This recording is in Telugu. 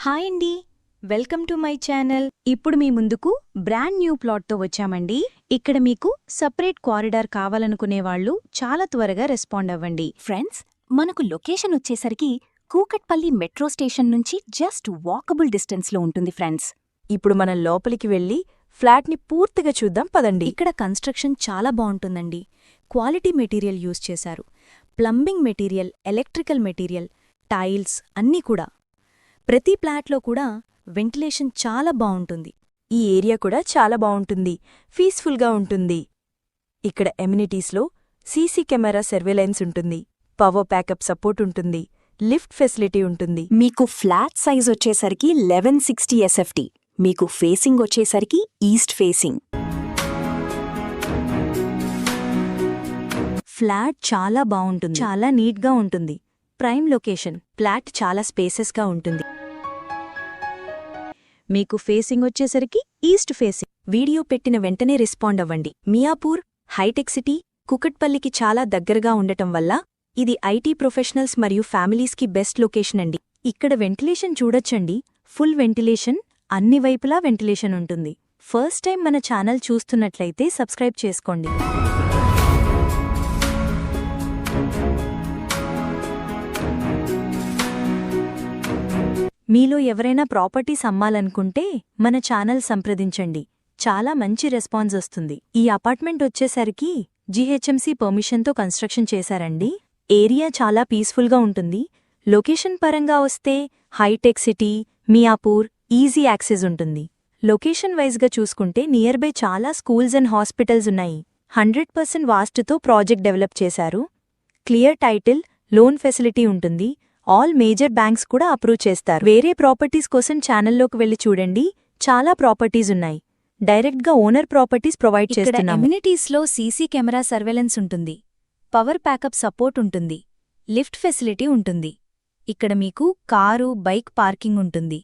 హాయ్ అండి, వెల్కమ్ టు మై ఛానల్. ఇప్పుడు మీ ముందుకు బ్రాండ్ న్యూ ప్లాట్తో వచ్చామండి. ఇక్కడ మీకు సపరేట్ కారిడార్ కావాలనుకునేవాళ్లు చాలా త్వరగా రెస్పాండ్ అవ్వండి. ఫ్రెండ్స్, మనకు లొకేషన్ వచ్చేసరికి కూకట్పల్లి మెట్రో స్టేషన్ నుంచి జస్ట్ వాకబుల్ డిస్టెన్స్లో ఉంటుంది ఫ్రెండ్స్. ఇప్పుడు మనం లోపలికి వెళ్ళి ఫ్లాట్ని పూర్తిగా చూద్దాం పదండి. ఇక్కడ కన్స్ట్రక్షన్ చాలా బాగుంటుందండి. క్వాలిటీ మెటీరియల్ యూజ్ చేశారు. Plumbing material, electrical material, tiles అన్నీ కూడా. ప్రతి ఫ్లాట్లో కూడా వెంటిలేషన్ చాలా బావుంటుంది. ఈ ఏరియా కూడా చాలా బావుంటుంది, పీస్ఫుల్గా ఉంటుంది. ఇక్కడ ఎమ్యూనిటీస్లో సీసీ కెమెరా సర్వేలెన్స్ ఉంటుంది, పవర్ బ్యాకప్ సపోర్ట్ ఉంటుంది, లిఫ్ట్ ఫెసిలిటీ ఉంటుంది. మీకు ఫ్లాట్ సైజ్ వచ్చేసరికి 1160 SFT, మీకు ఫేసింగ్ వచ్చేసరికి ఈస్ట్ ఫేసింగ్. ఫ్లాట్ చాలా బావుంటుంది, చాలా నీట్గా ఉంటుంది. Prime location. ఫ్లాట్ చాలా స్పేసెస్గా ఉంటుంది. మీకు ఫేసింగ్ వచ్చేసరికి ఈస్ట్ ఫేసింగ్. వీడియో పెట్టిన వెంటనే రెస్పాండ్ అవ్వండి. మియాపూర్, హైటెక్ సిటీ, కుకట్పల్లికి చాలా దగ్గరగా ఉండటం వల్ల ఇది ఐటీ ప్రొఫెషనల్స్ మరియు ఫ్యామిలీస్కి బెస్ట్ లొకేషన్ అండి. ఇక్కడ వెంటిలేషన్ చూడొచ్చండి, ఫుల్ వెంటిలేషన్, అన్ని వైపులా వెంటిలేషన్ ఉంటుంది. ఫస్ట్ టైం మన ఛానల్ చూస్తున్నట్లయితే సబ్స్క్రైబ్ చేసుకోండి. మీలో ఎవరైనా ప్రాపర్టీస్ అమ్మాలనుకుంటే మన ఛానల్ సంప్రదించండి. చాలా మంచి రెస్పాన్స్ వస్తుంది. ఈ అపార్ట్మెంట్ వచ్చేసరికి జీహెచ్ఎంసీ పర్మిషన్తో కన్స్ట్రక్షన్ చేశారండి. ఏరియా చాలా పీస్ఫుల్గా ఉంటుంది. లొకేషన్ పరంగా వస్తే హైటెక్ సిటీ, మియాపూర్ ఈజీ యాక్సెస్ ఉంటుంది. లొకేషన్ వైజ్గా చూసుకుంటే నియర్ బై చాలా స్కూల్స్ అండ్ హాస్పిటల్స్ ఉన్నాయి. 100% వాస్తుతో ప్రాజెక్ట్ డెవలప్ చేశారు. క్లియర్ టైటిల్, లోన్ ఫెసిలిటీ ఉంటుంది. ఆల్ మేజర్ బ్యాంక్స్ కూడా అప్రూవ్ చేస్తారు. వేరే ప్రాపర్టీస్ కోసం ఛానల్లోకి వెళ్లి చూడండి, చాలా ప్రాపర్టీస్ ఉన్నాయి. డైరెక్ట్గా ఓనర్ ప్రాపర్టీస్ ప్రొవైడ్ చేస్తున్నాం. ఎమ్యూనిటీస్లో సీసీ కెమెరా సర్వేలెన్స్ ఉంటుంది, పవర్ బ్యాకప్ సపోర్ట్ ఉంటుంది, లిఫ్ట్ ఫెసిలిటీ ఉంటుంది. ఇక్కడ మీకు కారు, బైక్ పార్కింగ్ ఉంటుంది.